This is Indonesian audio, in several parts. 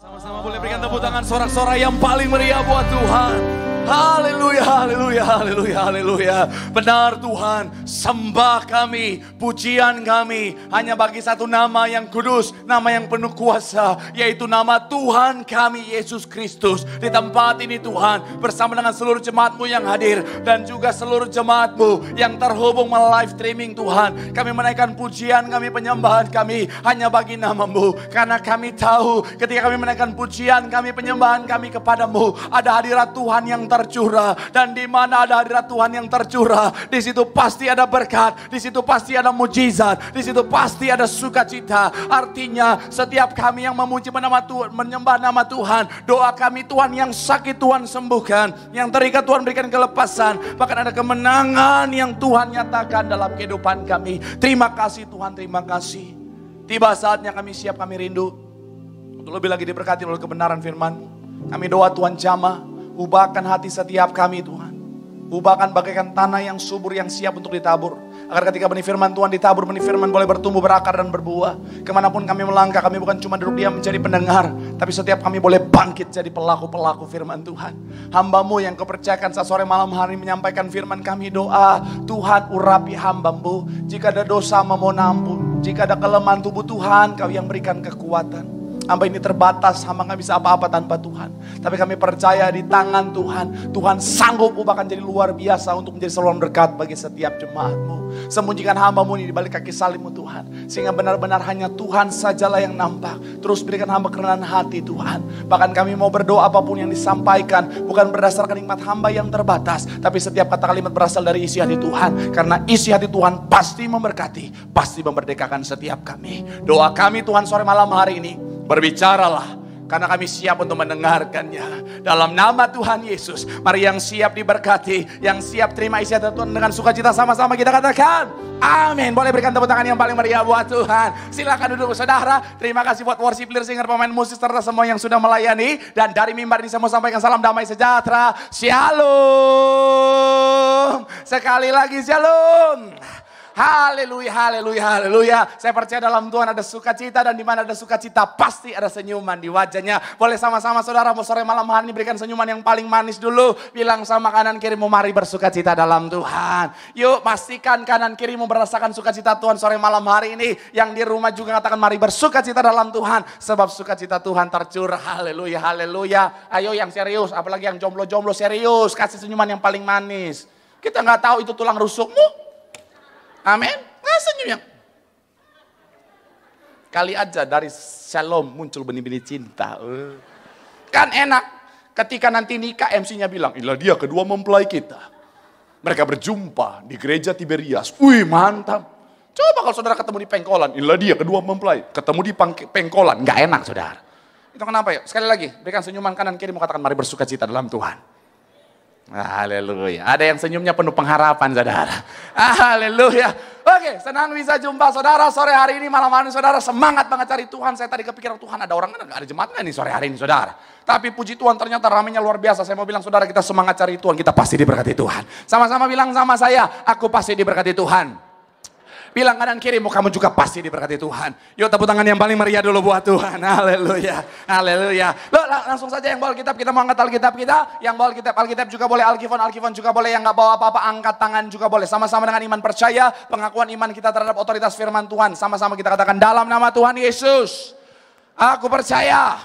Sama-sama boleh berikan tepuk tangan sorak-sorai yang paling meriah buat Tuhan. Haleluya, haleluya, haleluya, haleluya. Benar Tuhan, sembah kami, pujian kami hanya bagi satu nama yang kudus, nama yang penuh kuasa, yaitu nama Tuhan kami Yesus Kristus. Di tempat ini Tuhan, bersama dengan seluruh jemaat-Mu yang hadir dan juga seluruh jemaat-Mu yang terhubung melalui live streaming Tuhan, kami menaikkan pujian kami, penyembahan kami hanya bagi nama-Mu. Karena kami tahu ketika kami menaikkan pujian kami, penyembahan kami kepadamu, ada hadirat Tuhan yang tercurah. Dan di mana ada hadirat Tuhan yang tercurah, di situ pasti ada berkat, di situ pasti ada mujizat, di situ pasti ada sukacita. Artinya setiap kami yang memuji nama Tuhan, menyembah nama Tuhan, doa kami Tuhan, yang sakit Tuhan sembuhkan, yang terikat Tuhan berikan kelepasan, bahkan ada kemenangan yang Tuhan nyatakan dalam kehidupan kami. Terima kasih Tuhan, terima kasih. Tiba saatnya kami siap, kami rindu untuk lebih lagi diberkati oleh kebenaran firman-Mu. Kami doa Tuhan jamah, ubahkan hati setiap kami Tuhan. Ubahkan bagaikan tanah yang subur, yang siap untuk ditabur. Agar ketika benih firman Tuhan ditabur, benih firman boleh bertumbuh, berakar dan berbuah. Kemanapun kami melangkah, kami bukan cuma duduk diam menjadi pendengar, tapi setiap kami boleh bangkit jadi pelaku-pelaku firman Tuhan. Hamba-Mu yang Kau percayakan saat sore malam hari menyampaikan firman, kami doa Tuhan urapi hamba-Mu. Jika ada dosa memohon ampun, jika ada kelemahan tubuh Tuhan, Kau yang berikan kekuatan. Hamba ini terbatas, hamba gak bisa apa-apa tanpa Tuhan. Tapi kami percaya di tangan Tuhan, Tuhan sanggup ubahkan jadi luar biasa untuk menjadi saluran berkat bagi setiap jemaat-Mu. Sembunyikan hamba-Mu ini di balik kaki salib-Mu Tuhan, sehingga benar-benar hanya Tuhan sajalah yang nampak. Terus berikan hamba kerenahan hati Tuhan. Bahkan kami mau berdoa apapun yang disampaikan, bukan berdasarkan nikmat hamba yang terbatas, tapi setiap kata kalimat berasal dari isi hati Tuhan. Karena isi hati Tuhan pasti memberkati, pasti memerdekakan setiap kami. Doa kami Tuhan sore malam hari ini, berbicaralah, karena kami siap untuk mendengarkannya. Dalam nama Tuhan Yesus, mari yang siap diberkati, yang siap terima isi hati Tuhan dengan sukacita, sama-sama kita katakan amin. Boleh berikan tepuk tangan yang paling meriah buat Tuhan. Silakan duduk saudara. Terima kasih buat worship leader, singer, pemain musik, serta semua yang sudah melayani. Dan dari mimbar ini saya mau sampaikan salam damai sejahtera. Shalom. Sekali lagi shalom. Haleluya, haleluya, haleluya. Saya percaya dalam Tuhan ada sukacita, dan di mana ada sukacita pasti ada senyuman di wajahnya. Boleh sama-sama saudara sore malam hari ini berikan senyuman yang paling manis dulu. Bilang sama kanan kirimu, mari bersukacita dalam Tuhan. Yuk pastikan kanan kirimu merasakan sukacita Tuhan sore malam hari ini. Yang di rumah juga katakan mari bersukacita dalam Tuhan, sebab sukacita Tuhan tercurah. Haleluya, haleluya. Ayo yang serius, apalagi yang jomblo-jomblo serius, kasih senyuman yang paling manis. Kita nggak tahu itu tulang rusukmu. Amin. Nggak senyum yang. Kali aja dari shalom muncul benih-benih cinta. Kan enak. Ketika nanti nikah MC-nya bilang, inilah dia kedua mempelai kita. Mereka berjumpa di gereja Tiberias. Wih mantap. Coba kalau saudara ketemu di Pengkolan, inilah dia kedua mempelai. Ketemu di Pengkolan, nggak enak saudara. Itu kenapa ya? Sekali lagi, berikan senyuman kanan kiri, mau katakan mari bersukacita dalam Tuhan. Haleluya. Ada yang senyumnya penuh pengharapan saudara. Haleluya. Oke, senang bisa jumpa saudara sore hari ini, malam hari ini saudara. Semangat banget cari Tuhan. Saya tadi kepikiran Tuhan ada orang kan gak ada jemaat gak nih sore hari ini saudara. Tapi puji Tuhan ternyata ramainya luar biasa. Saya mau bilang saudara, kita semangat cari Tuhan, kita pasti diberkati Tuhan. Sama-sama bilang sama saya, aku pasti diberkati Tuhan. Bilang kanan kirimu, kamu juga pasti diberkati Tuhan. Yuk tepuk tangan yang paling meriah dulu buat Tuhan. Haleluya, haleluya. Loh, langsung saja yang bawa Alkitab, kita mau angkat Alkitab kita. Yang bawa Alkitab juga boleh, Alkifon juga boleh. Yang gak bawa apa-apa, angkat tangan juga boleh. Sama-sama dengan iman percaya, pengakuan iman kita terhadap otoritas firman Tuhan. Sama-sama kita katakan dalam nama Tuhan Yesus, aku percaya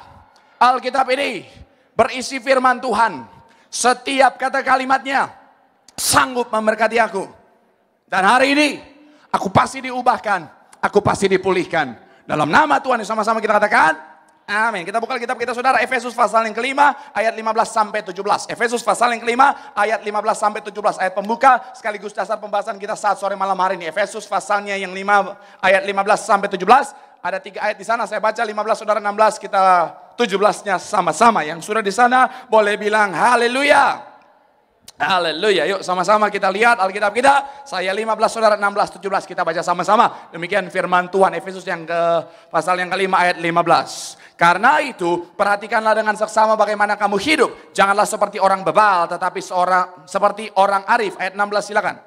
Alkitab ini berisi firman Tuhan. Setiap kata kalimatnya sanggup memberkati aku. Dan hari ini aku pasti diubahkan, aku pasti dipulihkan. Dalam nama Tuhan, sama-sama kita katakan, amin. Kita buka kitab kita saudara, Efesus pasal yang kelima, ayat 15 sampai 17. Efesus pasal yang kelima, ayat 15 sampai 17. Ayat pembuka, sekaligus dasar pembahasan kita saat sore malam hari ini. Efesus pasalnya yang 5, ayat 15 sampai 17. Ada 3 ayat di sana, saya baca 15, saudara 16, kita 17-nya sama-sama. Yang sudah di sana, boleh bilang haleluya. Haleluya, yuk sama-sama kita lihat Alkitab kita. Saya 15, saudara 16, 17, kita baca sama-sama. Demikian firman Tuhan, Efesus yang ke pasal yang kelima ayat 15. Karena itu perhatikanlah dengan seksama bagaimana kamu hidup. Janganlah seperti orang bebal, tetapi seperti orang arif. Ayat 16 silakan.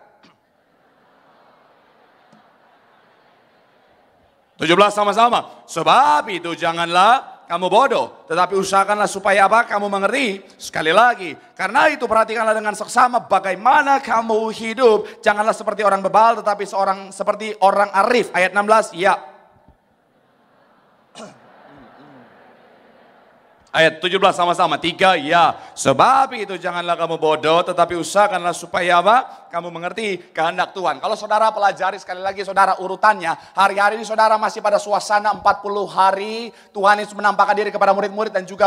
17 sama-sama. Sebab itu janganlah Kamu bodoh. Tetapi usahakanlah supaya apa? Kamu mengerti. Sekali lagi. Karena itu perhatikanlah dengan seksama bagaimana kamu hidup. Janganlah seperti orang bebal tetapi seperti orang arif. Ayat 16. Ya. Ayat 17 sama-sama. 3, ya. Sebab itu janganlah kamu bodoh, tetapi usahakanlah supaya apa? Kamu mengerti kehendak Tuhan. Kalau saudara pelajari sekali lagi saudara urutannya. Hari-hari ini saudara masih pada suasana 40 hari. Tuhan Yesus menampakkan diri kepada murid-murid dan juga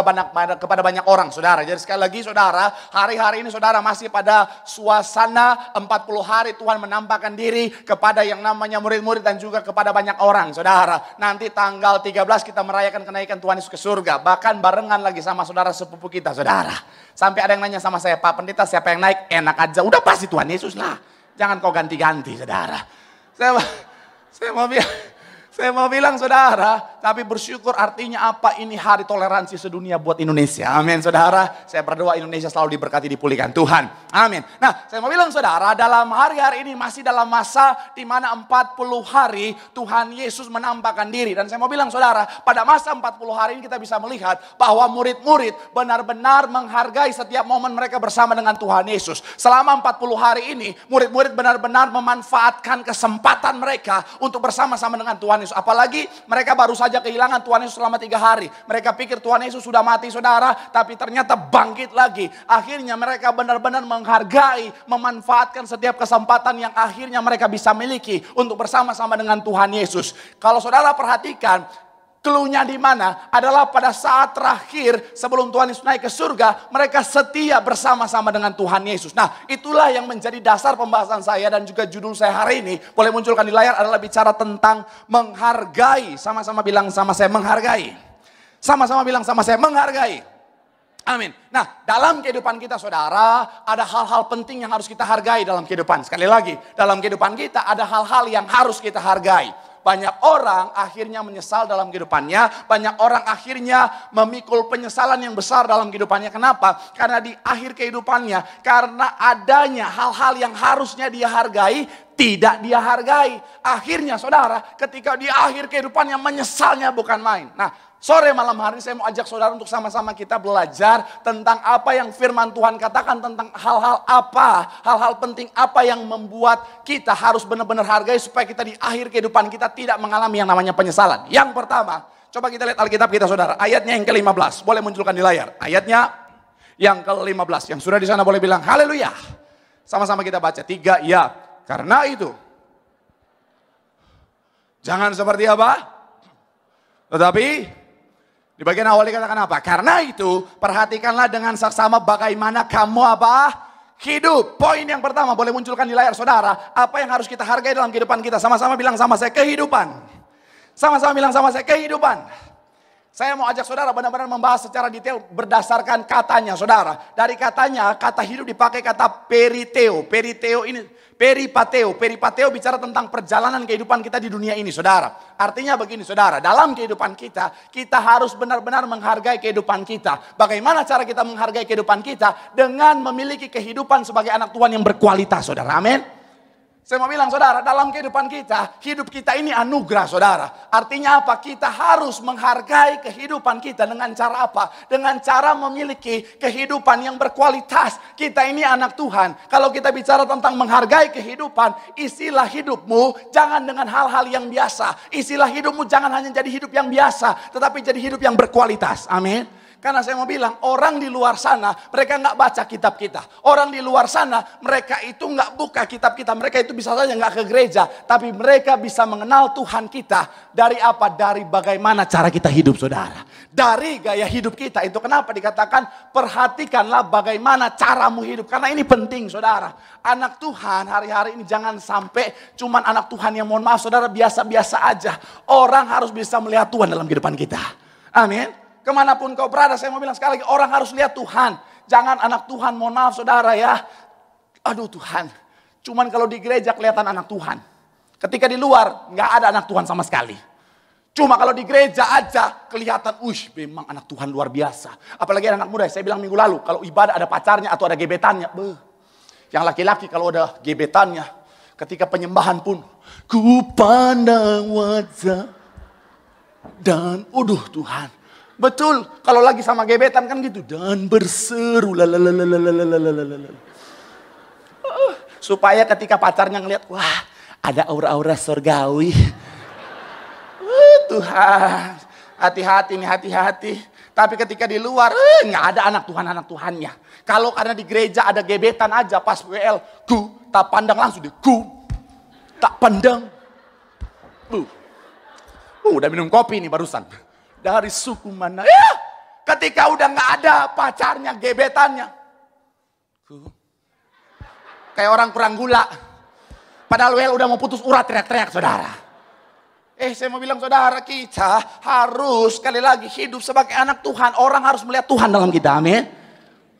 kepada banyak orang saudara. Jadi sekali lagi saudara, hari-hari ini saudara masih pada suasana 40 hari Tuhan menampakkan diri kepada yang namanya murid-murid dan juga kepada banyak orang saudara. Nanti tanggal 13 kita merayakan kenaikan Tuhan Yesus ke surga. Bahkan barengan lagi sama saudara sepupu kita saudara. Sampai ada yang nanya sama saya, Pak Pendeta siapa yang naik? Enak aja, udah pasti Tuhan Yesus lah. Jangan kau ganti-ganti saudara. Saya mau bilang saudara, tapi bersyukur artinya apa? Ini hari toleransi sedunia buat Indonesia. Amin saudara. Saya berdoa Indonesia selalu diberkati, dipulihkan Tuhan. Amin. Nah saya mau bilang saudara, dalam hari-hari ini masih dalam masa di mana 40 hari Tuhan Yesus menampakkan diri. Dan saya mau bilang saudara, pada masa 40 hari ini kita bisa melihat bahwa murid-murid benar-benar menghargai setiap momen mereka bersama dengan Tuhan Yesus. Selama 40 hari ini, murid-murid benar-benar memanfaatkan kesempatan mereka untuk bersama-sama dengan Tuhan Yesus. Apalagi mereka baru saja kehilangan Tuhan Yesus selama 3 hari. Mereka pikir Tuhan Yesus sudah mati saudara, tapi ternyata bangkit lagi. Akhirnya mereka benar-benar menghargai, memanfaatkan setiap kesempatan yang akhirnya mereka bisa miliki untuk bersama-sama dengan Tuhan Yesus. Kalau saudara perhatikan, clue-nya di mana? Adalah pada saat terakhir sebelum Tuhan Yesus naik ke surga, mereka setia bersama-sama dengan Tuhan Yesus. Nah, itulah yang menjadi dasar pembahasan saya dan juga judul saya hari ini. Boleh munculkan di layar adalah bicara tentang menghargai. Sama-sama bilang sama saya menghargai. Sama-sama bilang sama saya menghargai. Amin. Nah, dalam kehidupan kita saudara, ada hal-hal penting yang harus kita hargai dalam kehidupan. Sekali lagi, dalam kehidupan kita ada hal-hal yang harus kita hargai. Banyak orang akhirnya menyesal dalam kehidupannya. Banyak orang akhirnya memikul penyesalan yang besar dalam kehidupannya. Kenapa? Karena di akhir kehidupannya, karena adanya hal-hal yang harusnya dia hargai, tidak dia hargai. Akhirnya saudara, ketika di akhir kehidupannya menyesalnya bukan main. Nah, sore malam hari ini saya mau ajak saudara untuk sama-sama kita belajar tentang apa yang firman Tuhan katakan tentang hal-hal apa, hal-hal penting apa yang membuat kita harus benar-benar hargai supaya kita di akhir kehidupan kita tidak mengalami yang namanya penyesalan. Yang pertama, coba kita lihat Alkitab kita saudara, ayatnya yang ke-15, boleh munculkan di layar. Ayatnya yang ke-15, yang sudah di sana boleh bilang haleluya. Sama-sama kita baca, 3, ya. Karena itu, jangan seperti apa? Tetapi di bagian awal dikatakan apa? Karena itu perhatikanlah dengan saksama bagaimana kamu apa? Hidup. Poin yang pertama boleh munculkan di layar saudara. Apa yang harus kita hargai dalam kehidupan kita? Sama-sama bilang sama saya kehidupan. Sama-sama bilang sama saya kehidupan. Saya mau ajak saudara benar-benar membahas secara detail berdasarkan katanya saudara. Dari katanya, kata hidup dipakai kata periteo. Periteo ini, peripateo. Peripateo bicara tentang perjalanan kehidupan kita di dunia ini saudara. Artinya begini saudara, dalam kehidupan kita, kita harus benar-benar menghargai kehidupan kita. Bagaimana cara kita menghargai kehidupan kita? Dengan memiliki kehidupan sebagai anak Tuhan yang berkualitas saudara, amin. Saya mau bilang saudara, dalam kehidupan kita, hidup kita ini anugerah saudara. Artinya apa? Kita harus menghargai kehidupan kita dengan cara apa? Dengan cara memiliki kehidupan yang berkualitas. Kita ini anak Tuhan. Kalau kita bicara tentang menghargai kehidupan, isilah hidupmu jangan dengan hal-hal yang biasa. Isilah hidupmu jangan hanya jadi hidup yang biasa, tetapi jadi hidup yang berkualitas. Amin. Karena saya mau bilang, orang di luar sana, mereka nggak baca kitab kita. Orang di luar sana, mereka itu nggak buka kitab kita. Mereka itu bisa saja nggak ke gereja. Tapi mereka bisa mengenal Tuhan kita. Dari apa? Dari bagaimana cara kita hidup, saudara. Dari gaya hidup kita. Itu kenapa dikatakan, perhatikanlah bagaimana caramu hidup. Karena ini penting, saudara. Anak Tuhan hari-hari ini jangan sampai cuman anak Tuhan yang mohon maaf, saudara, biasa-biasa aja. Orang harus bisa melihat Tuhan dalam kehidupan kita. Amin. Kemanapun kau berada, saya mau bilang sekali lagi, orang harus lihat Tuhan. Jangan anak Tuhan, mohon maaf saudara ya. Aduh Tuhan, cuman kalau di gereja kelihatan anak Tuhan. Ketika di luar, nggak ada anak Tuhan sama sekali. Cuma kalau di gereja aja kelihatan, memang anak Tuhan luar biasa. Apalagi anak muda, saya bilang minggu lalu, kalau ibadah ada pacarnya atau ada gebetannya. Yang laki-laki kalau ada gebetannya, ketika penyembahan pun, ku pandang wajah dan Tuhan. Betul, kalau lagi sama gebetan kan gitu. Dan berseru, supaya ketika pacarnya ngeliat, wah ada aura-aura surgawi. Tuhan, hati-hati nih, hati-hati. Tapi ketika di luar, nggak ada anak Tuhannya. Kalau karena di gereja ada gebetan aja, pas WL, tak pandang langsung deh, tak pandang. Udah minum kopi nih barusan. Dari suku mana? Ya, ketika udah nggak ada pacarnya, gebetannya. Kayak orang kurang gula. Padahal WL udah mau putus urat, teriak-teriak saudara. Saya mau bilang saudara, kita harus sekali lagi hidup sebagai anak Tuhan. Orang harus melihat Tuhan dalam kita, amin.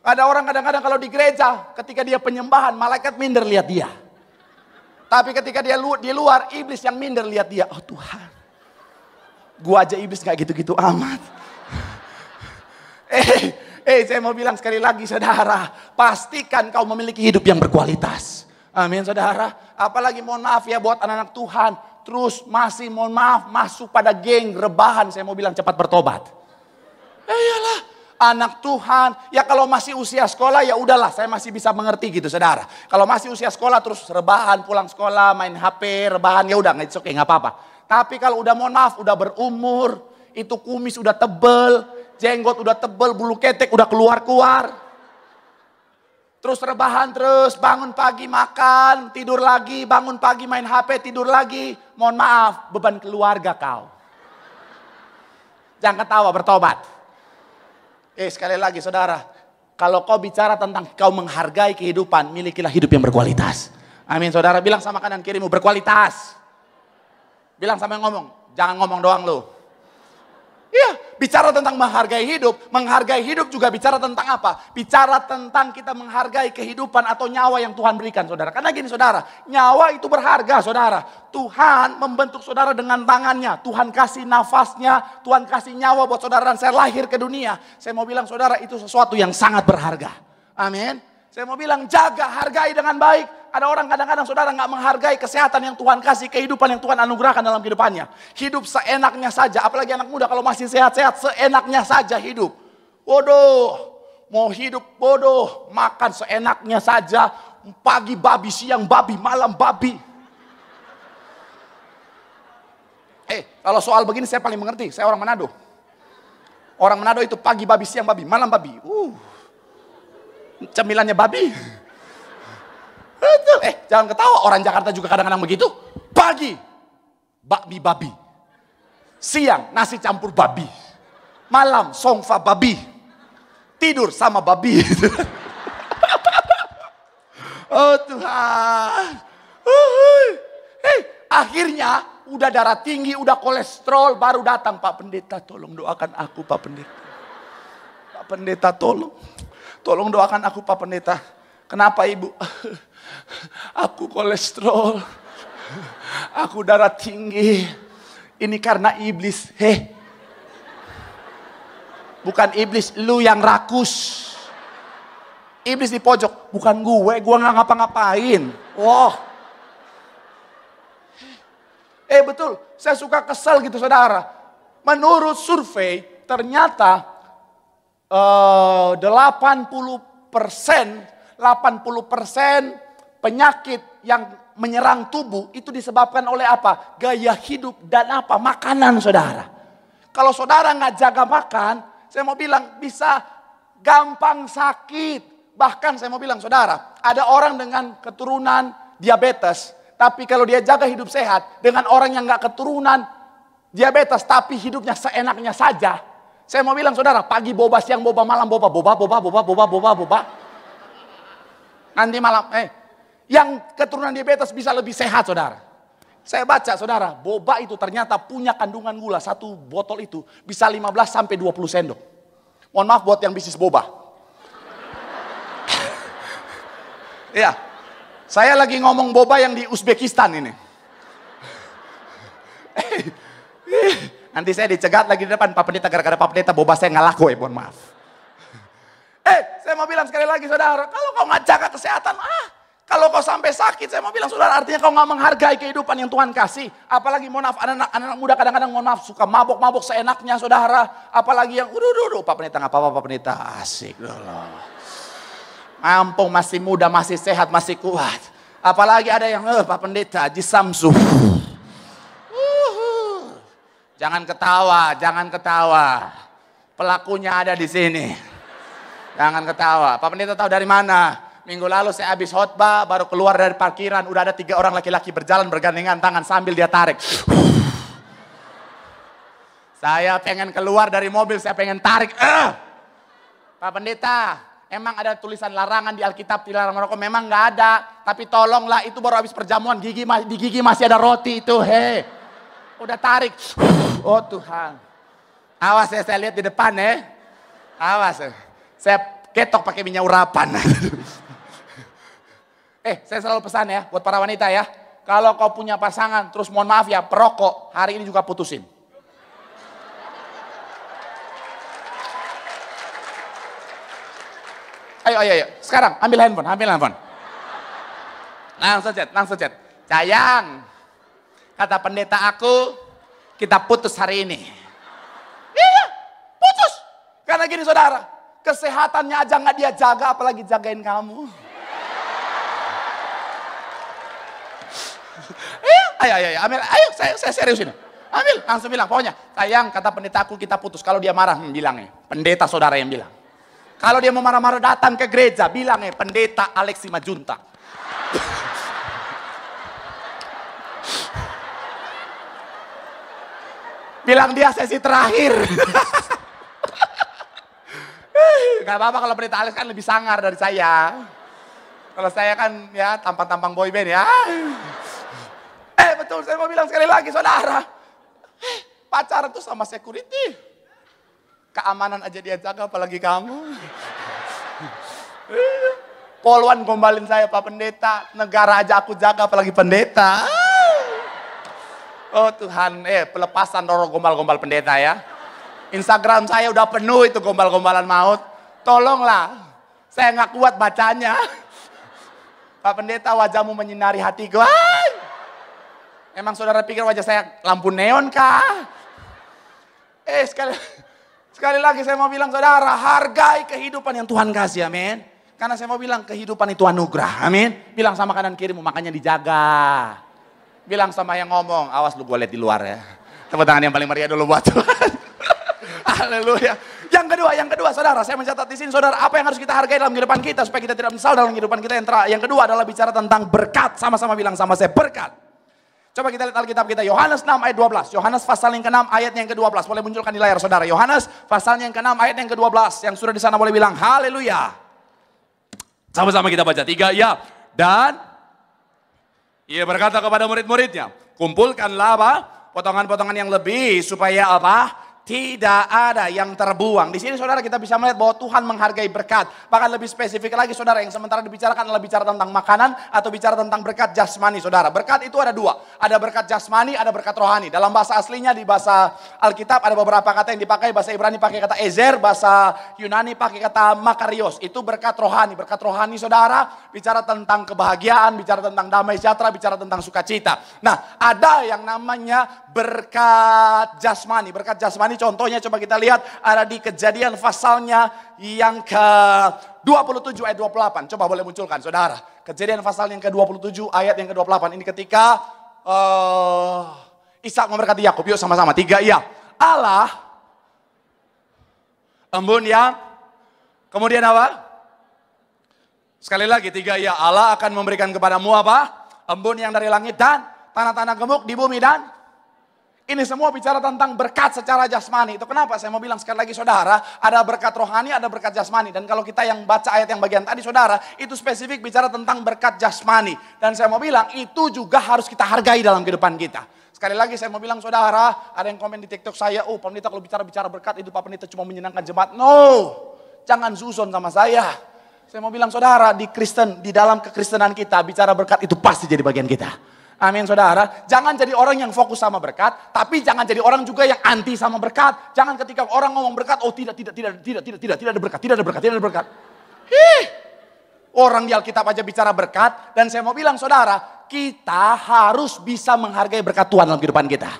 Ada orang kadang-kadang kalau di gereja, ketika dia penyembahan, malaikat minder lihat dia. Tapi ketika dia di luar, iblis yang minder lihat dia. Oh Tuhan, gua aja iblis gak gitu-gitu amat. Saya mau bilang sekali lagi saudara, pastikan kau memiliki hidup yang berkualitas. Amin saudara. Apalagi mohon maaf ya buat anak-anak Tuhan. Terus masih mohon maaf masuk pada geng rebahan. Saya mau bilang cepat bertobat. Iyalah anak Tuhan. Ya kalau masih usia sekolah ya udahlah, saya masih bisa mengerti gitu saudara. Kalau masih usia sekolah terus rebahan, pulang sekolah main HP, rebahan ya udah oke nggak apa-apa. Tapi kalau udah mohon maaf udah berumur, itu kumis udah tebel, jenggot udah tebel, bulu ketek udah keluar-keluar. Terus rebahan terus, bangun pagi makan, tidur lagi, bangun pagi main HP, tidur lagi. Mohon maaf, beban keluarga kau. Jangan ketawa, bertobat. Sekali lagi saudara, kalau kau bicara tentang kau menghargai kehidupan, milikilah hidup yang berkualitas. Amin saudara, bilang sama kanan kirimu, berkualitas. Bilang sama yang ngomong, jangan ngomong doang lu. Iya, bicara tentang menghargai hidup juga bicara tentang apa? Bicara tentang kita menghargai kehidupan atau nyawa yang Tuhan berikan saudara. Karena gini saudara, nyawa itu berharga saudara. Tuhan membentuk saudara dengan tangannya. Tuhan kasih nafasnya, Tuhan kasih nyawa buat saudara dan saya lahir ke dunia. Saya mau bilang saudara itu sesuatu yang sangat berharga. Amin. Saya mau bilang jaga, hargai dengan baik. Ada orang kadang-kadang saudara nggak menghargai kesehatan yang Tuhan kasih, kehidupan yang Tuhan anugerahkan dalam kehidupannya. Hidup seenaknya saja, apalagi anak muda kalau masih sehat-sehat, seenaknya saja hidup. Bodoh, mau hidup bodoh, makan seenaknya saja, pagi babi, siang babi, malam babi. Kalau soal begini saya paling mengerti, saya orang Manado. Orang Manado itu pagi babi, siang babi, malam babi. Cemilannya babi. Jangan ketawa, orang Jakarta juga kadang-kadang begitu. Pagi, bakmi babi. Siang, nasi campur babi. Malam, songfa babi. Tidur sama babi. Oh Tuhan. Akhirnya, udah darah tinggi, udah kolesterol, baru datang. Pak Pendeta, tolong doakan aku Pak Pendeta. Pak Pendeta, tolong doakan aku Pak Pendeta. Kenapa Ibu? Aku kolesterol, aku darah tinggi. Ini karena iblis. Bukan iblis, lu yang rakus. Iblis di pojok, bukan gue nggak ngapa-ngapain. Betul, saya suka kesel gitu saudara. Menurut survei, ternyata 80% penyakit yang menyerang tubuh itu disebabkan oleh apa? Gaya hidup dan apa? Makanan saudara. Kalau saudara nggak jaga makan, saya mau bilang bisa gampang sakit. Bahkan saya mau bilang saudara, ada orang dengan keturunan diabetes, tapi kalau dia jaga hidup sehat, dengan orang yang nggak keturunan diabetes, tapi hidupnya seenaknya saja. Saya mau bilang saudara, pagi boba, siang boba, malam boba. Nanti malam, yang keturunan diabetes bisa lebih sehat saudara. Saya baca saudara, boba itu ternyata punya kandungan gula. Satu botol itu bisa 15 sampai 20 sendok. Mohon maaf buat yang bisnis boba. Iya, saya lagi ngomong boba yang di Uzbekistan ini. Nanti saya dicegat lagi di depan Pak Pendeta, gara-gara Pak Pendeta boba saya nggak laku mohon maaf. Saya mau bilang sekali lagi saudara, kalau kau nggak jaga kesehatan, Kalau kau sampai sakit, saya mau bilang saudara, artinya kau nggak menghargai kehidupan yang Tuhan kasih. Apalagi mohon maaf, anak-anak muda kadang-kadang mohon maaf suka mabok-mabok seenaknya saudara. Apalagi yang Pak Pendeta nggak apa-apa Pak Pendeta, asik dulu. Ampun, masih muda, masih sehat, masih kuat. Apalagi ada yang Pak Pendeta Haji Samsu. Jangan ketawa. Pelakunya ada di sini. Jangan ketawa. Pak Pendeta tahu dari mana? Minggu lalu saya habis khotbah, baru keluar dari parkiran, udah ada 3 orang laki-laki berjalan bergandengan tangan sambil dia tarik. Saya pengen keluar dari mobil, saya pengen tarik. Pak Pendeta, emang ada tulisan larangan di Alkitab dilarang merokok? Memang nggak ada, tapi tolonglah, itu baru habis perjamuan, di gigi masih ada roti itu, udah tarik. Oh Tuhan, awas ya, saya lihat di depan awas, saya ketok pakai minyak urapan. Saya selalu pesan ya, buat para wanita ya, kalau kau punya pasangan, terus mohon maaf ya, perokok, hari ini juga putusin. Ayo, sekarang ambil handphone. Langsung chat. Sayang, kata pendeta aku, kita putus hari ini. Iya, putus. Karena gini saudara, kesehatannya aja nggak dia jaga, apalagi jagain kamu. Ayo, ambil, saya serius ini. Ambil, langsung bilang, pokoknya, sayang, kata pendeta aku, kita putus. Kalau dia marah, bilangnya, pendeta saudara yang bilang. Kalau dia mau marah-marah datang ke gereja, bilangnya, pendeta Alexi Majunta. Bilang dia sesi terakhir. Gak apa-apa kalau pendeta Alex kan lebih sangar dari saya. Kalau saya kan ya tampang-tampang boyband ya. Betul, saya mau bilang sekali lagi saudara. Pacaran tuh sama security. Keamanan aja dia jaga, apalagi kamu. Poluan gombalin saya Pak Pendeta. Negara aja aku jaga, apalagi pendeta. Oh Tuhan, pelepasan roh gombal-gombal pendeta ya. Instagram saya udah penuh itu gombal-gombalan maut. Tolonglah, saya nggak kuat bacanya. Pak Pendeta, wajahmu menyinari hatiku. Emang saudara pikir wajah saya lampu neon kah? Sekali lagi saya mau bilang saudara, hargai kehidupan yang Tuhan kasih, amin. Karena saya mau bilang kehidupan itu anugerah, amin. Bilang sama kanan kirimu, makanya dijaga. Bilang sama yang ngomong, awas lu gue lihat di luar ya. Tepuk tangan yang paling meriah dulu buat Tuhan. Haleluya. Yang kedua saudara, saya mencatat di sini saudara, apa yang harus kita hargai dalam kehidupan kita supaya kita tidak menyesal dalam kehidupan kita. Yang kedua adalah bicara tentang berkat. Sama-sama bilang sama saya, berkat. Coba kita lihat Alkitab kita, Yohanes 6 ayat 12. Yohanes pasal yang ke-6 ayat yang ke-12. Boleh munculkan di layar saudara. Yohanes pasalnya yang ke-6 ayat yang ke-12. Yang sudah di sana boleh bilang haleluya. Sama-sama kita baca 3 ya. Dan ia berkata kepada murid-muridnya, kumpulkanlah apa? Potongan-potongan yang lebih supaya apa? Tidak ada yang terbuang. Di sini saudara kita bisa melihat bahwa Tuhan menghargai berkat. Bahkan lebih spesifik lagi saudara, yang sementara dibicarakan adalah bicara tentang makanan atau bicara tentang berkat jasmani saudara. Berkat itu ada 2. Ada berkat jasmani, ada berkat rohani. Dalam bahasa aslinya di bahasa Alkitab ada beberapa kata yang dipakai. Bahasa Ibrani pakai kata ezer, bahasa Yunani pakai kata makarios. Itu berkat rohani. Berkat rohani saudara bicara tentang kebahagiaan, bicara tentang damai sejahtera, bicara tentang sukacita. Nah, ada yang namanya berkat jasmani. Berkat jasmani contohnya coba kita lihat ada di Kejadian pasalnya yang ke-27 ayat 28. Coba boleh munculkan saudara. Kejadian pasal yang ke-27 ayat yang ke-28. Ini ketika Ishak memberkati Yakub. Yuk sama-sama 3 iya. Allah embun yang kemudian apa? Sekali lagi 3 iya. Allah akan memberikan kepadamu apa? Embun yang dari langit dan tanah-tanah gemuk di bumi dan ini semua bicara tentang berkat secara jasmani. Itu kenapa saya mau bilang sekali lagi saudara, ada berkat rohani, ada berkat jasmani. Dan kalau kita yang baca ayat yang bagian tadi saudara, itu spesifik bicara tentang berkat jasmani. Dan saya mau bilang itu juga harus kita hargai dalam kehidupan kita. Sekali lagi saya mau bilang saudara, ada yang komen di TikTok saya, Pak Pendeta kalau bicara berkat itu Pak Pendeta cuma menyenangkan jemaat. No, jangan zuzon sama saya. Saya mau bilang saudara, di Kristen, di dalam kekristenan kita, bicara berkat itu pasti jadi bagian kita. Amin saudara, jangan jadi orang yang fokus sama berkat, tapi jangan jadi orang juga yang anti sama berkat. Jangan ketika orang ngomong berkat, oh tidak ada berkat. Orang di Alkitab aja bicara berkat. Dan saya mau bilang saudara, kita harus bisa menghargai berkat Tuhan dalam kehidupan kita.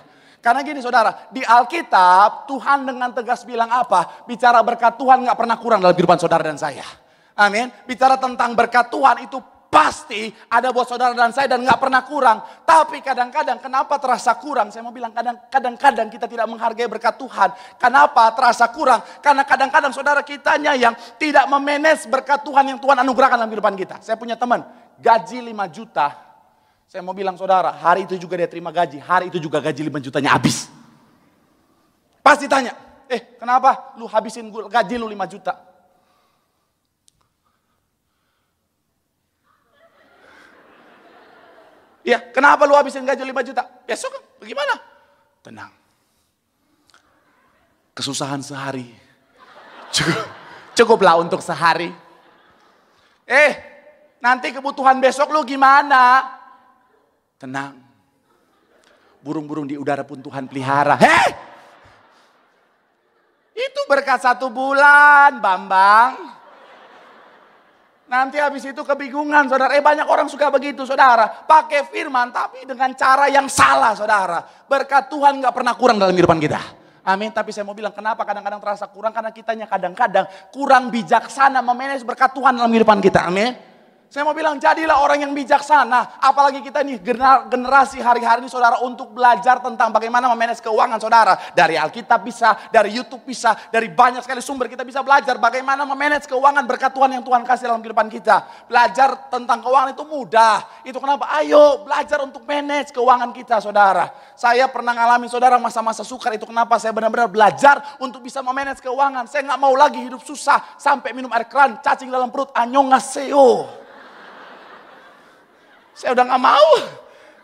Karena gini saudara, di Alkitab Tuhan dengan tegas bilang apa? Bicara berkat Tuhan gak pernah kurang dalam kehidupan saudara dan saya. Amin. Bicara tentang berkat Tuhan itu pasti ada buat saudara dan saya dan gak pernah kurang. Tapi kadang-kadang kenapa terasa kurang? Saya mau bilang kadang-kadang kita tidak menghargai berkat Tuhan. Kenapa terasa kurang? Karena kadang-kadang saudara kitanya yang tidak memanage berkat Tuhan yang Tuhan anugerahkan dalam kehidupan kita. Saya punya teman, gaji 5 juta. Saya mau bilang saudara, hari itu juga dia terima gaji. Hari itu juga gaji 5 jutanya habis. Pasti tanya, kenapa lu habisin gaji lu 5 juta? Ya, kenapa lu habisin gaji 5 juta? Besok bagaimana? Tenang. Kesusahan sehari. Cukuplah untuk sehari. Nanti kebutuhan besok lu gimana? Tenang. Burung-burung di udara pun Tuhan pelihara. Itu berkat 1 bulan, Bambang. Nanti habis itu kebingungan saudara. Banyak orang suka begitu saudara. Pakai firman tapi dengan cara yang salah saudara. Berkat Tuhan gak pernah kurang dalam kehidupan kita. Amin. Tapi saya mau bilang kenapa kadang-kadang terasa kurang. Karena kitanya kadang-kadang kurang bijaksana memanage berkat Tuhan dalam kehidupan kita. Amin. Saya mau bilang jadilah orang yang bijaksana. Apalagi kita nih generasi hari-hari ini saudara untuk belajar tentang bagaimana memanage keuangan saudara. Dari Alkitab bisa, dari YouTube bisa, dari banyak sekali sumber kita bisa belajar bagaimana memanage keuangan berkat Tuhan yang Tuhan kasih dalam kehidupan kita. Belajar tentang keuangan itu mudah. Itu kenapa? Ayo belajar untuk manage keuangan kita saudara. Saya pernah ngalamin saudara masa-masa sukar. Itu kenapa saya benar-benar belajar untuk bisa memanage keuangan. Saya gak mau lagi hidup susah sampai minum air keran, cacing dalam perut, annyeonghaseyo. Saya udah gak mau.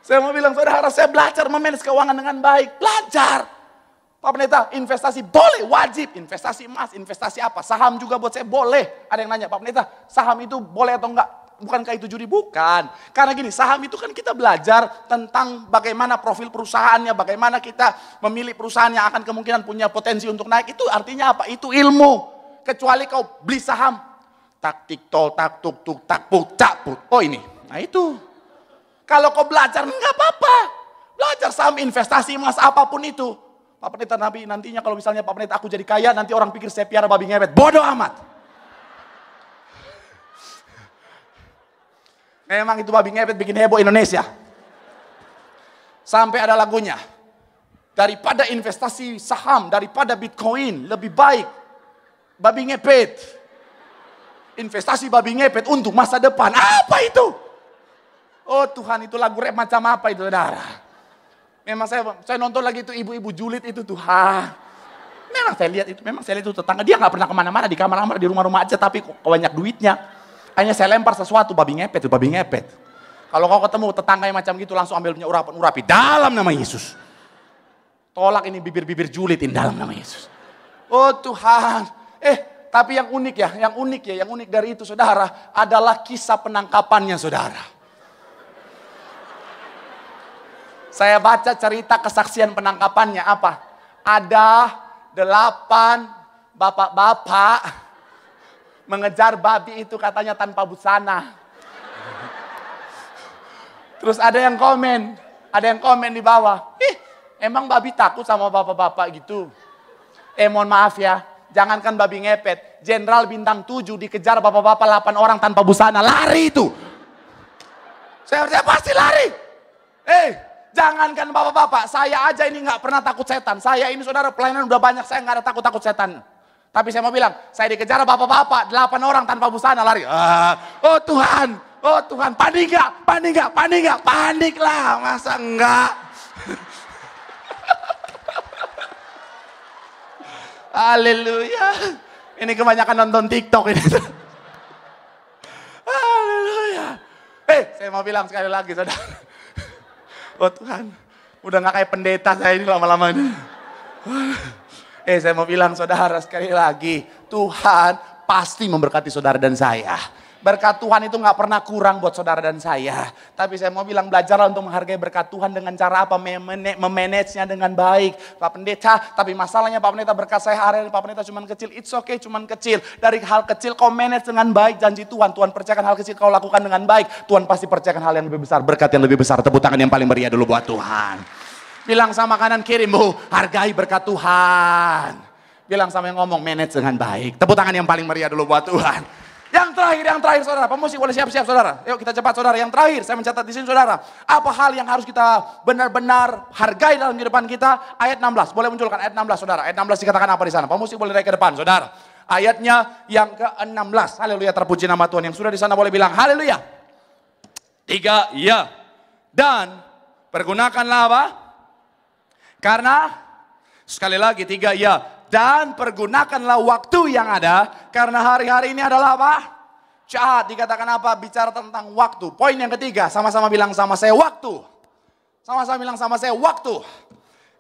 Saya mau bilang saudara, saya belajar memanage keuangan dengan baik. Belajar. Pak Pendeta, investasi boleh, wajib. Investasi emas, investasi apa? Saham juga buat saya boleh. Ada yang nanya, Pak Pendeta, saham itu boleh atau enggak? Bukankah itu judi? Bukan. Karena gini, saham itu kan kita belajar tentang bagaimana profil perusahaannya, bagaimana kita memilih perusahaan yang akan kemungkinan punya potensi untuk naik. Itu artinya apa? Itu ilmu. Kecuali kau beli saham. Tak tik tol, tak tuk tuk, tak puk, tak puk. Oh ini. Nah itu. Kalau kau belajar enggak apa-apa. Belajar saham, investasi emas, apapun itu. Pak Pendeta nantinya kalau misalnya Pak Pendeta aku jadi kaya, nanti orang pikir saya piara babi ngepet. Bodoh amat. Memang itu babi ngepet bikin heboh Indonesia. Sampai ada lagunya. Daripada investasi saham, daripada Bitcoin, lebih baik babi ngepet. Investasi babi ngepet untuk masa depan. Apa itu? Oh Tuhan, itu lagu rap macam apa itu saudara? Memang saya nonton lagi itu ibu-ibu julid itu Tuhan. Memang saya lihat itu tetangga dia nggak pernah kemana-mana, di kamar-kamar, di rumah-rumah aja, tapi kok banyak duitnya. Hanya saya lempar sesuatu, babi ngepet. Kalau kau ketemu tetangga yang macam gitu langsung ambil punya urapi dalam nama Yesus. Tolak ini bibir-bibir julidin dalam nama Yesus. Oh Tuhan, tapi yang unik dari itu saudara adalah kisah penangkapannya saudara. Saya baca cerita kesaksian penangkapannya apa? Ada 8 bapak-bapak mengejar babi itu katanya tanpa busana. Terus ada yang komen di bawah. Emang babi takut sama bapak-bapak gitu? Mohon maaf ya, jangankan babi ngepet, Jenderal Bintang 7 dikejar bapak-bapak 8 orang tanpa busana, lari itu. Saya pasti lari. Jangankan bapak-bapak, saya aja ini gak pernah takut setan. Saya ini saudara pelayanan udah banyak, saya gak ada takut-takut setan. Tapi saya mau bilang, saya dikejar bapak-bapak 8 orang tanpa busana lari. Oh Tuhan, panik gak? Panik lah, masa enggak? Haleluya. Ini kebanyakan nonton TikTok ini. Haleluya. Saya mau bilang sekali lagi saudara. Oh Tuhan, udah gak kayak pendeta saya ini lama-lama ini. Saya mau bilang saudara sekali lagi, Tuhan pasti memberkati saudara dan saya. Berkat Tuhan itu nggak pernah kurang buat saudara dan saya. Tapi saya mau bilang belajarlah untuk menghargai berkat Tuhan dengan cara apa? Memanage-nya dengan baik. Pak Pendeta, tapi masalahnya Pak Pendeta berkat saya hari ini Pak Pendeta cuman kecil. It's okay, cuman kecil. Dari hal kecil kau manage dengan baik janji Tuhan. Tuhan percayakan hal kecil kau lakukan dengan baik. Tuhan pasti percayakan hal yang lebih besar. Berkat yang lebih besar. Tepuk tangan yang paling meriah dulu buat Tuhan. Bilang sama kanan kirimu, hargai berkat Tuhan. Bilang sama yang ngomong, manage dengan baik. Tepuk tangan yang paling meriah dulu buat Tuhan. Yang terakhir saudara, pemusik boleh siap-siap saudara. Yuk kita cepat saudara, yang terakhir saya mencatat di sini saudara. Apa hal yang harus kita benar-benar hargai dalam kehidupan kita? Ayat 16, boleh munculkan ayat 16 saudara. Ayat 16 dikatakan apa di sana? Pemusik boleh naik ke depan saudara. Ayatnya yang ke-16, haleluya terpuji nama Tuhan. Yang sudah di sana boleh bilang haleluya. 3, ya. Dan pergunakanlah apa? Karena, sekali lagi 3, ya. Dan pergunakanlah waktu yang ada. Karena hari-hari ini adalah apa? Jahat. Dikatakan apa? Bicara tentang waktu. Poin yang ketiga. Sama-sama bilang sama saya waktu. Sama-sama bilang sama saya waktu.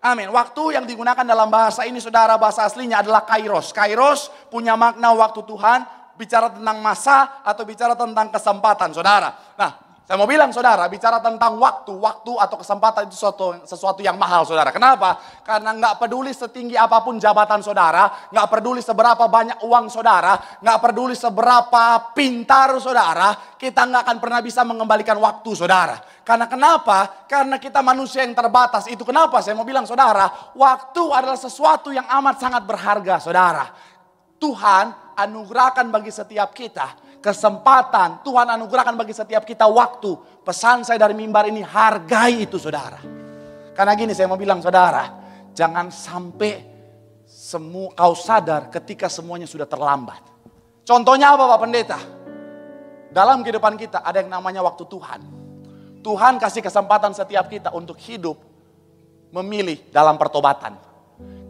Amin. Waktu yang digunakan dalam bahasa ini saudara, bahasa aslinya adalah kairos. Kairos punya makna waktu Tuhan. Bicara tentang masa atau bicara tentang kesempatan saudara. Nah. Saya mau bilang saudara, bicara tentang waktu atau kesempatan itu sesuatu yang mahal saudara. Kenapa? Karena nggak peduli setinggi apapun jabatan saudara, nggak peduli seberapa banyak uang saudara, nggak peduli seberapa pintar saudara, kita nggak akan pernah bisa mengembalikan waktu saudara. Karena kenapa? Karena kita manusia yang terbatas. Itu kenapa saya mau bilang saudara, waktu adalah sesuatu yang amat sangat berharga saudara. Tuhan anugerahkan bagi setiap kita kesempatan, Tuhan anugerahkan bagi setiap kita waktu. Pesan saya dari mimbar ini, hargai itu saudara. Karena gini saya mau bilang saudara, jangan sampai kau sadar ketika semuanya sudah terlambat. Contohnya apa Pak Pendeta? Dalam kehidupan kita ada yang namanya waktu Tuhan. Tuhan kasih kesempatan setiap kita untuk hidup memilih dalam pertobatan.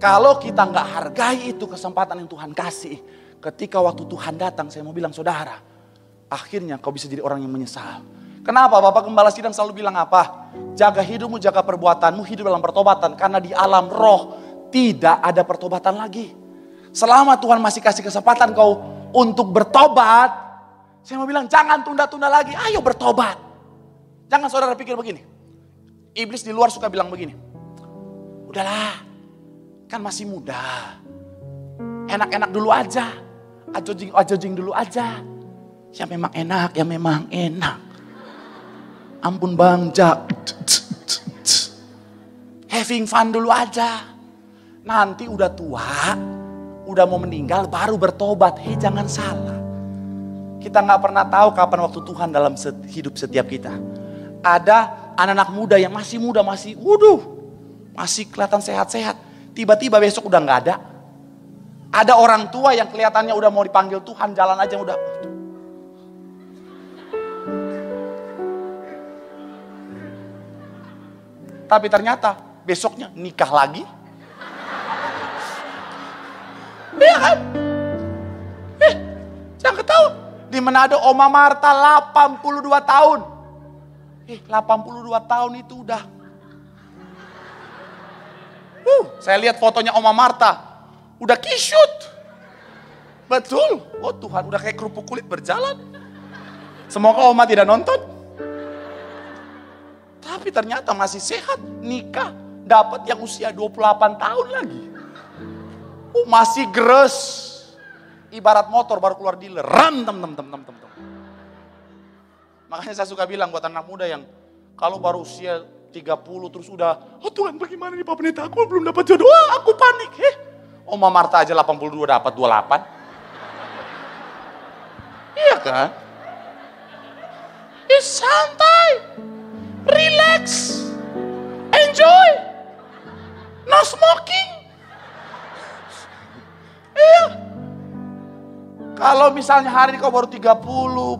Kalau kita nggak hargai itu kesempatan yang Tuhan kasih, ketika waktu Tuhan datang, saya mau bilang saudara, akhirnya kau bisa jadi orang yang menyesal. Kenapa Bapak Gembala Sidang selalu bilang apa? Jaga hidupmu, jaga perbuatanmu, hidup dalam pertobatan. Karena di alam roh tidak ada pertobatan lagi. Selama Tuhan masih kasih kesempatan kau untuk bertobat, saya mau bilang jangan tunda-tunda lagi, ayo bertobat. Jangan saudara pikir begini. Iblis di luar suka bilang begini. Udahlah, kan masih muda. Enak-enak dulu aja. Ajojing dulu aja. Ya memang enak, ya memang enak. Ampun Bang Jak. Having fun dulu aja. Nanti udah tua, udah mau meninggal baru bertobat. Hei jangan salah. Kita gak pernah tahu kapan waktu Tuhan dalam hidup setiap kita. Ada anak-anak muda yang masih muda, masih kelihatan sehat-sehat. Tiba-tiba besok udah gak ada. Ada orang tua yang kelihatannya udah mau dipanggil Tuhan, jalan aja udah. Tapi ternyata besoknya nikah lagi. Iya kan? Jangan ketawa. Di Manado Oma Marta 82 tahun. 82 tahun itu udah. Saya lihat fotonya Oma Marta. Udah kisyut. Betul. Oh Tuhan, udah kayak kerupuk kulit berjalan. Semoga Oma tidak nonton. Tapi ternyata masih sehat. Nikah. Dapat yang usia 28 tahun lagi. Masih gres. Ibarat motor baru keluar dealer. Ram, tem. Makanya saya suka bilang buat anak muda yang kalau baru usia 30 terus udah, oh Tuhan bagaimana nih Pak Pendeta, aku belum dapat jodoh. Wah, aku panik. Oma Marta aja 82 dapat 28. Iya kan? Santai. Relax. Enjoy. No smoking. Iya. Kalau misalnya hari ini kau baru 30,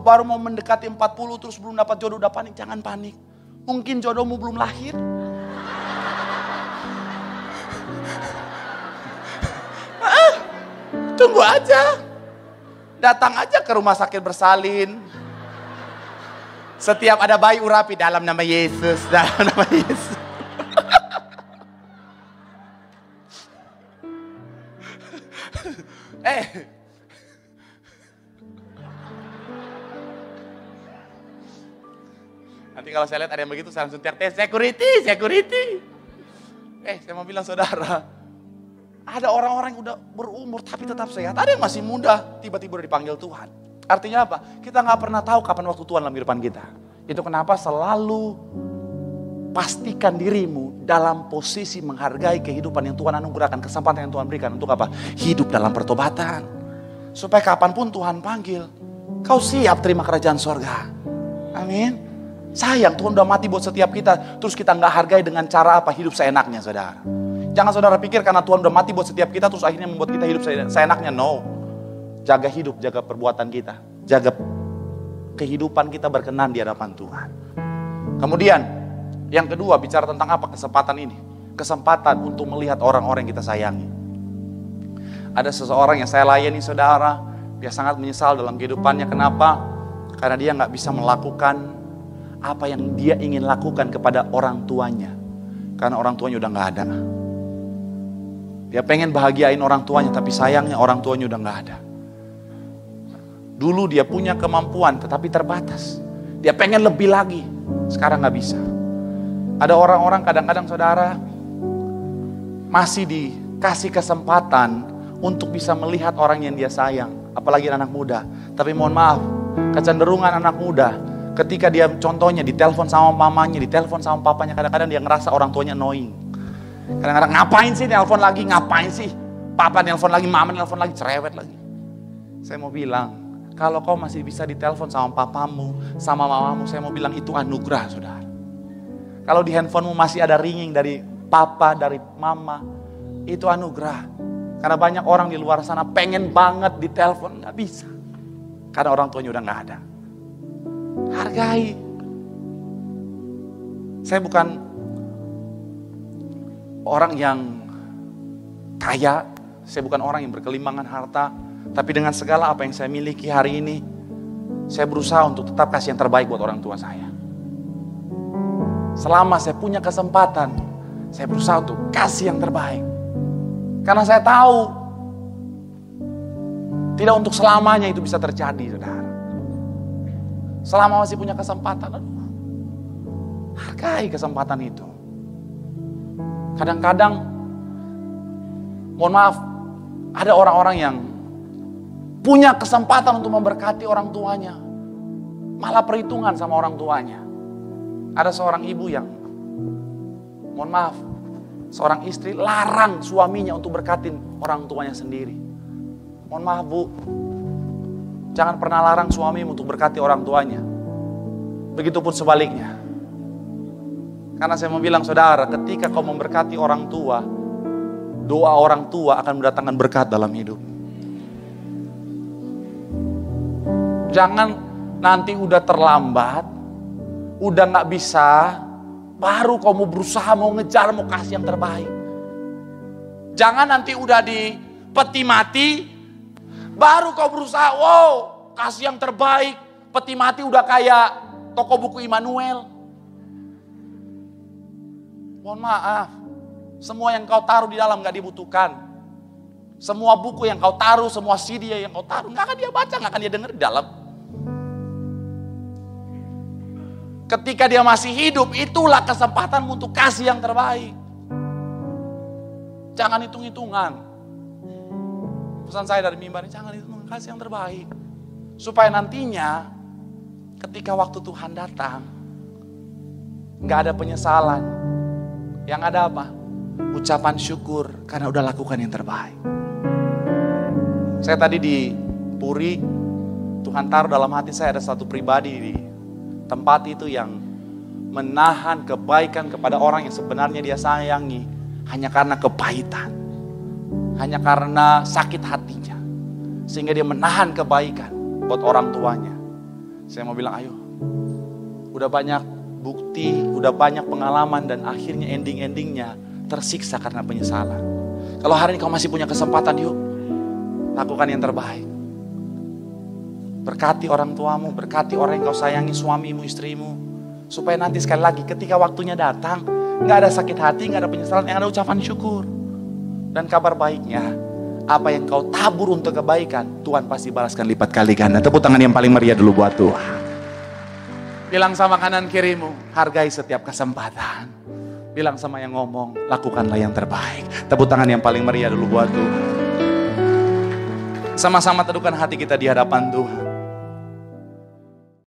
baru mau mendekati 40 terus belum dapat jodoh udah panik, jangan panik. Mungkin jodohmu belum lahir. Tunggu aja. Datang aja ke rumah sakit bersalin. Setiap ada bayi urapi dalam nama Yesus, dalam nama Yesus. kalau saya lihat ada yang begitu, saya langsung teriak, security, security. Saya mau bilang saudara, ada orang-orang yang udah berumur tapi tetap sehat. Ada yang masih muda, tiba-tiba udah dipanggil Tuhan. Artinya apa? Kita nggak pernah tahu kapan waktu Tuhan dalam kehidupan kita. Itu kenapa selalu pastikan dirimu dalam posisi menghargai kehidupan yang Tuhan anugerahkan, kesempatan yang Tuhan berikan. Untuk apa? Hidup dalam pertobatan. Supaya kapanpun Tuhan panggil, kau siap terima kerajaan sorga. Amin. Sayang Tuhan udah mati buat setiap kita, terus kita nggak hargai dengan cara apa? Hidup seenaknya, saudara. Jangan saudara pikir karena Tuhan udah mati buat setiap kita, terus akhirnya membuat kita hidup seenaknya. No. Jaga hidup, jaga perbuatan kita, jaga kehidupan kita berkenan di hadapan Tuhan. Kemudian yang kedua, bicara tentang apa kesempatan ini? Kesempatan untuk melihat orang-orang yang kita sayangi. Ada seseorang yang saya layani saudara, dia sangat menyesal dalam kehidupannya. Kenapa? Karena dia nggak bisa melakukan apa yang dia ingin lakukan kepada orang tuanya. Karena orang tuanya udah nggak ada. Dia pengen bahagiain orang tuanya, tapi sayangnya orang tuanya udah nggak ada. Dulu dia punya kemampuan, tetapi terbatas. Dia pengen lebih lagi, sekarang nggak bisa. Ada orang-orang kadang-kadang saudara masih dikasih kesempatan untuk bisa melihat orang yang dia sayang, apalagi anak muda. Tapi mohon maaf, kecenderungan anak muda ketika dia contohnya ditelepon sama mamanya, ditelepon sama papanya, kadang-kadang dia ngerasa orang tuanya annoying. Kadang-kadang ngapain sih nelpon lagi, ngapain sih papa nelpon lagi, mama nelpon lagi, cerewet lagi. Saya mau bilang, kalau kau masih bisa ditelepon sama papamu, sama mamamu, saya mau bilang itu anugerah, saudara. Kalau di handphonemu masih ada ringing dari papa, dari mama, itu anugerah. Karena banyak orang di luar sana pengen banget ditelepon, nggak bisa. Karena orang tuanya udah nggak ada. Hargai. Saya bukan orang yang kaya, saya bukan orang yang berkelimbangan harta, tapi dengan segala apa yang saya miliki hari ini, saya berusaha untuk tetap kasih yang terbaik buat orang tua saya. Selama saya punya kesempatan, saya berusaha untuk kasih yang terbaik. Karena saya tahu, tidak untuk selamanya itu bisa terjadi, saudara. Selama masih punya kesempatan, hargai kesempatan itu. Kadang-kadang, mohon maaf, ada orang-orang yang punya kesempatan untuk memberkati orang tuanya, malah perhitungan sama orang tuanya. Ada seorang ibu yang, mohon maaf, seorang istri larang suaminya untuk berkatin orang tuanya sendiri. Mohon maaf bu, jangan pernah larang suamimu untuk berkati orang tuanya. Begitupun sebaliknya. Karena saya mau bilang saudara, ketika kau memberkati orang tua, doa orang tua akan mendatangkan berkat dalam hidup. Jangan nanti udah terlambat, udah gak bisa, baru kau mau berusaha, mau ngejar, mau kasih yang terbaik. Jangan nanti udah di peti mati, baru kau berusaha, wow, kasih yang terbaik. Peti mati udah kayak toko buku Immanuel. Mohon maaf, semua yang kau taruh di dalam gak dibutuhkan. Semua buku yang kau taruh, semua CD yang kau taruh, gak akan dia baca, gak akan dia dengar di dalam. Ketika dia masih hidup, itulah kesempatanmu untuk kasih yang terbaik. Jangan hitung-hitungan. Pesan saya dari mimbar, jangan hitung-hitungan, kasih yang terbaik. Supaya nantinya, ketika waktu Tuhan datang, gak ada penyesalan. Yang ada apa? Ucapan syukur, karena udah lakukan yang terbaik. Saya tadi di Puri, Tuhan taruh dalam hati saya ada satu pribadi di tempat itu yang menahan kebaikan kepada orang yang sebenarnya dia sayangi hanya karena kepahitan, hanya karena sakit hatinya, sehingga dia menahan kebaikan buat orang tuanya. Saya mau bilang, ayo, udah banyak bukti, udah banyak pengalaman, dan akhirnya ending-endingnya tersiksa karena penyesalan. Kalau hari ini kau masih punya kesempatan, yuk lakukan yang terbaik. Berkati orang tuamu, berkati orang yang kau sayangi, suamimu, istrimu. Supaya nanti sekali lagi ketika waktunya datang, gak ada sakit hati, gak ada penyesalan, yang ada ucapan syukur. Dan kabar baiknya, apa yang kau tabur untuk kebaikan, Tuhan pasti balaskan lipat kali ganda. Tepuk tangan yang paling meriah dulu buat Tuhan. Bilang sama kanan kirimu, hargai setiap kesempatan. Bilang sama yang ngomong, lakukanlah yang terbaik. Tepuk tangan yang paling meriah dulu buat Tuhan. Sama-sama teduhkan hati kita di hadapan Tuhan.